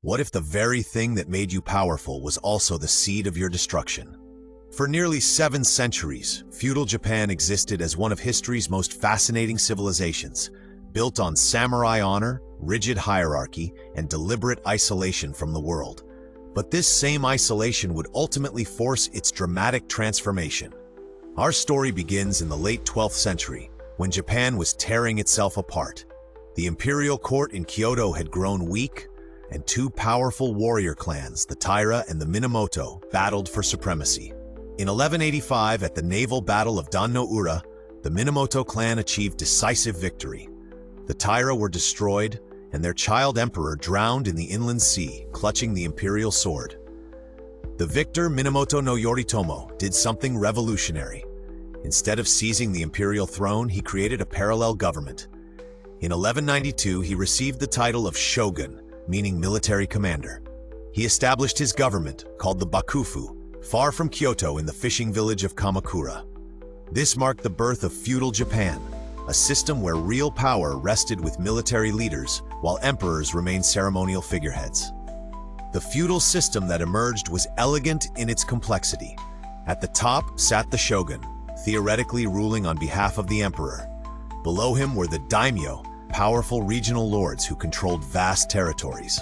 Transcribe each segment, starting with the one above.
What if the very thing that made you powerful was also the seed of your destruction? For nearly 7 centuries, feudal Japan existed as one of history's most fascinating civilizations, built on samurai honor, rigid hierarchy, and deliberate isolation from the world. But this same isolation would ultimately force its dramatic transformation. Our story begins in the late 12th century, when Japan was tearing itself apart. The imperial court in Kyoto had grown weak, and 2 powerful warrior clans, the Taira and the Minamoto, battled for supremacy. In 1185, at the naval battle of Dan-no-ura, the Minamoto clan achieved decisive victory. The Taira were destroyed, and their child emperor drowned in the inland sea, clutching the imperial sword. The victor, Minamoto no Yoritomo, did something revolutionary. Instead of seizing the imperial throne, he created a parallel government. In 1192, he received the title of shogun, meaning military commander. He established his government, called the Bakufu, far from Kyoto in the fishing village of Kamakura. This marked the birth of feudal Japan, a system where real power rested with military leaders, while emperors remained ceremonial figureheads. The feudal system that emerged was elegant in its complexity. At the top sat the shogun, theoretically ruling on behalf of the emperor. Below him were the daimyo, powerful regional lords who controlled vast territories.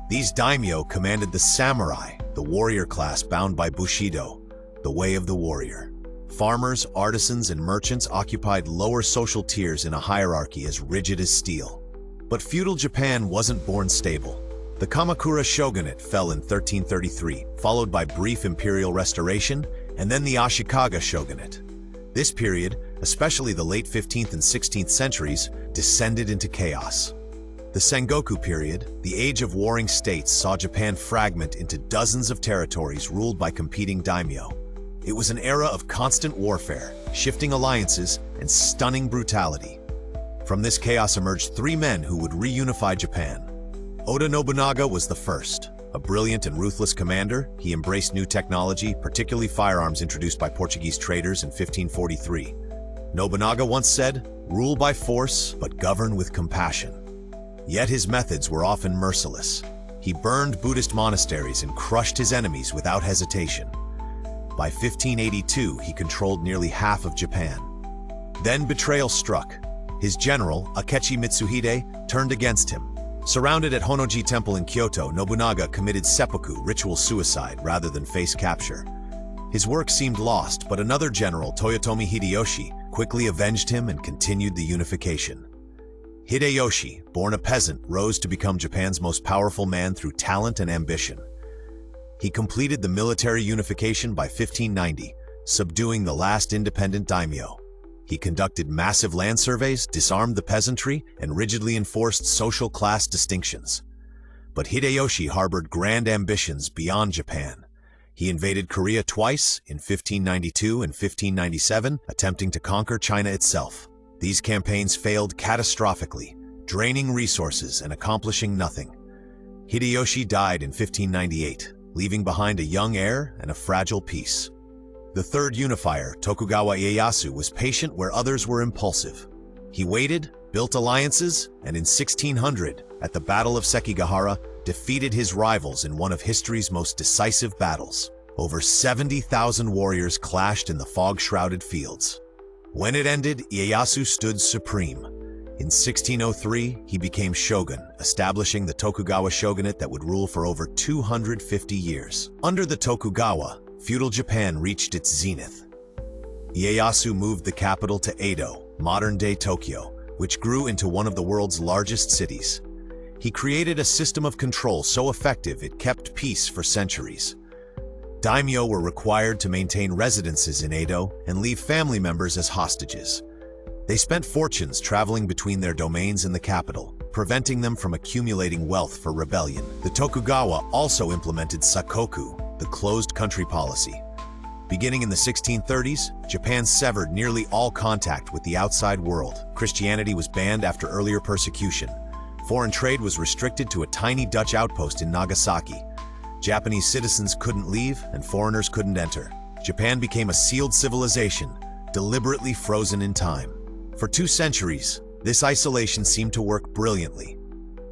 These daimyo commanded the samurai, the warrior class bound by Bushido, the way of the warrior. Farmers, artisans, and merchants occupied lower social tiers in a hierarchy as rigid as steel. But feudal Japan wasn't born stable. The Kamakura Shogunate fell in 1333, followed by brief imperial restoration, and then the Ashikaga Shogunate. This period, especially the late 15th and 16th centuries, descended into chaos. The Sengoku period, the age of warring states, saw Japan fragment into dozens of territories ruled by competing daimyo. It was an era of constant warfare, shifting alliances, and stunning brutality. From this chaos emerged 3 men who would reunify Japan. Oda Nobunaga was the first. A brilliant and ruthless commander, he embraced new technology, particularly firearms introduced by Portuguese traders in 1543. Nobunaga once said, "Rule by force, but govern with compassion." Yet his methods were often merciless. He burned Buddhist monasteries and crushed his enemies without hesitation. By 1582, he controlled nearly half of Japan. Then betrayal struck. His general, Akechi Mitsuhide, turned against him. Surrounded at Honnoji Temple in Kyoto, Nobunaga committed seppuku, ritual suicide, rather than face capture. His work seemed lost, but another general, Toyotomi Hideyoshi, quickly avenged him and continued the unification. Hideyoshi, born a peasant, rose to become Japan's most powerful man through talent and ambition. He completed the military unification by 1590, subduing the last independent daimyo. He conducted massive land surveys, disarmed the peasantry, and rigidly enforced social class distinctions. But Hideyoshi harbored grand ambitions beyond Japan. He invaded Korea twice, in 1592 and 1597, attempting to conquer China itself. These campaigns failed catastrophically, draining resources and accomplishing nothing. Hideyoshi died in 1598, leaving behind a young heir and a fragile peace. The third unifier, Tokugawa Ieyasu, was patient where others were impulsive. He waited, built alliances, and in 1600, at the Battle of Sekigahara, defeated his rivals in one of history's most decisive battles. Over 70,000 warriors clashed in the fog-shrouded fields. When it ended, Ieyasu stood supreme. In 1603, he became shogun, establishing the Tokugawa shogunate that would rule for over 250 years. Under the Tokugawa, feudal Japan reached its zenith. Ieyasu moved the capital to Edo, modern-day Tokyo, which grew into one of the world's largest cities. He created a system of control so effective it kept peace for centuries. Daimyo were required to maintain residences in Edo and leave family members as hostages. They spent fortunes traveling between their domains in the capital, preventing them from accumulating wealth for rebellion. The Tokugawa also implemented sakoku, the closed country policy. Beginning in the 1630s, Japan severed nearly all contact with the outside world. Christianity was banned after earlier persecution. Foreign trade was restricted to a tiny Dutch outpost in Nagasaki. Japanese citizens couldn't leave and foreigners couldn't enter. Japan became a sealed civilization, deliberately frozen in time. For 2 centuries, this isolation seemed to work brilliantly.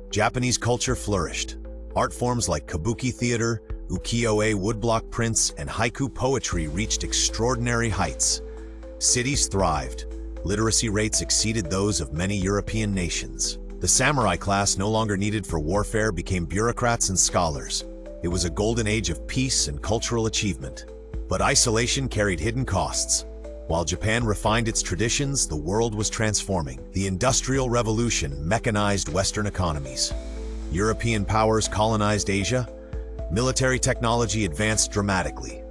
Japanese culture flourished. Art forms like kabuki theater, ukiyo-e woodblock prints, and haiku poetry reached extraordinary heights. Cities thrived. Literacy rates exceeded those of many European nations. The samurai class, no longer needed for warfare, became bureaucrats and scholars. It was a golden age of peace and cultural achievement. But isolation carried hidden costs. While Japan refined its traditions, the world was transforming. The Industrial Revolution mechanized Western economies. European powers colonized Asia. Military technology advanced dramatically.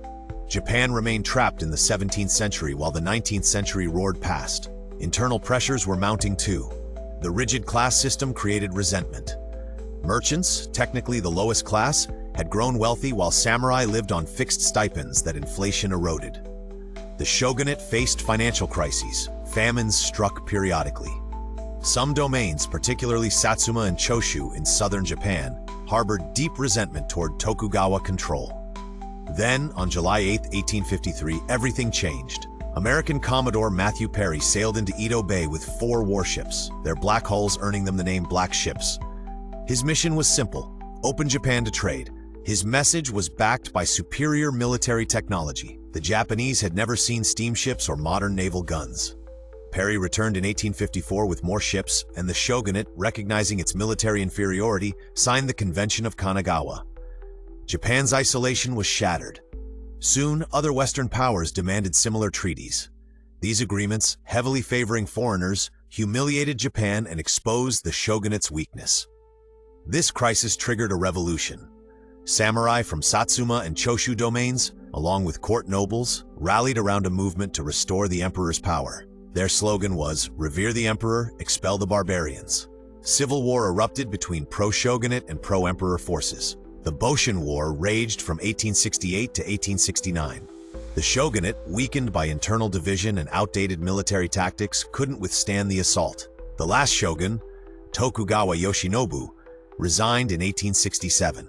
Japan remained trapped in the 17th century while the 19th century roared past. Internal pressures were mounting too. The rigid class system created resentment. Merchants, technically the lowest class, had grown wealthy while samurai lived on fixed stipends that inflation eroded. The shogunate faced financial crises. Famines struck periodically. Some domains, particularly Satsuma and Choshu in southern Japan, harbored deep resentment toward Tokugawa control. Then, on July 8, 1853, everything changed. American Commodore Matthew Perry sailed into Edo Bay with 4 warships, their black hulls earning them the name Black Ships. His mission was simple: open Japan to trade. His message was backed by superior military technology. The Japanese had never seen steamships or modern naval guns. Perry returned in 1854 with more ships, and the shogunate, recognizing its military inferiority, signed the Convention of Kanagawa. Japan's isolation was shattered. Soon, other Western powers demanded similar treaties. These agreements, heavily favoring foreigners, humiliated Japan and exposed the shogunate's weakness. This crisis triggered a revolution. Samurai from Satsuma and Choshu domains, along with court nobles, rallied around a movement to restore the emperor's power. Their slogan was, "Revere the emperor, expel the barbarians." Civil war erupted between pro-shogunate and pro-emperor forces. The Boshin War raged from 1868 to 1869. The shogunate, weakened by internal division and outdated military tactics, couldn't withstand the assault. The last shogun, Tokugawa Yoshinobu, resigned in 1867.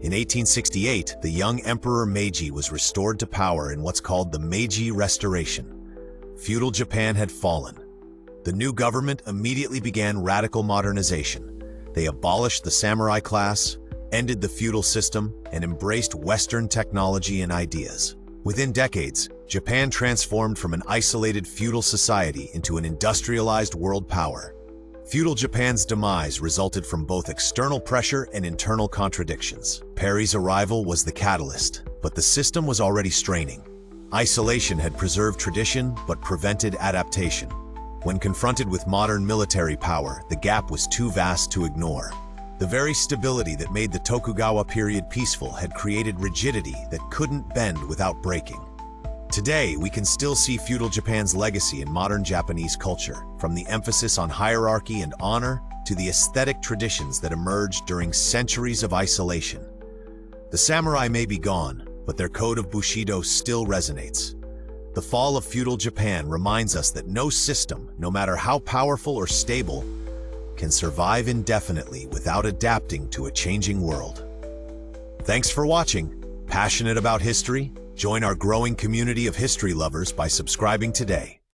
In 1868, the young Emperor Meiji was restored to power in what's called the Meiji Restoration. Feudal Japan had fallen. The new government immediately began radical modernization. They abolished the samurai class, ended the feudal system, and embraced Western technology and ideas. Within decades, Japan transformed from an isolated feudal society into an industrialized world power. Feudal Japan's demise resulted from both external pressure and internal contradictions. Perry's arrival was the catalyst, but the system was already straining. Isolation had preserved tradition but prevented adaptation. When confronted with modern military power, the gap was too vast to ignore. The very stability that made the Tokugawa period peaceful had created rigidity that couldn't bend without breaking. Today, we can still see feudal Japan's legacy in modern Japanese culture, from the emphasis on hierarchy and honor to the aesthetic traditions that emerged during centuries of isolation. The samurai may be gone, but their code of Bushido still resonates. The fall of feudal Japan reminds us that no system, no matter how powerful or stable, can survive indefinitely without adapting to a changing world. Thanks for watching. Passionate about history? Join our growing community of history lovers by subscribing today.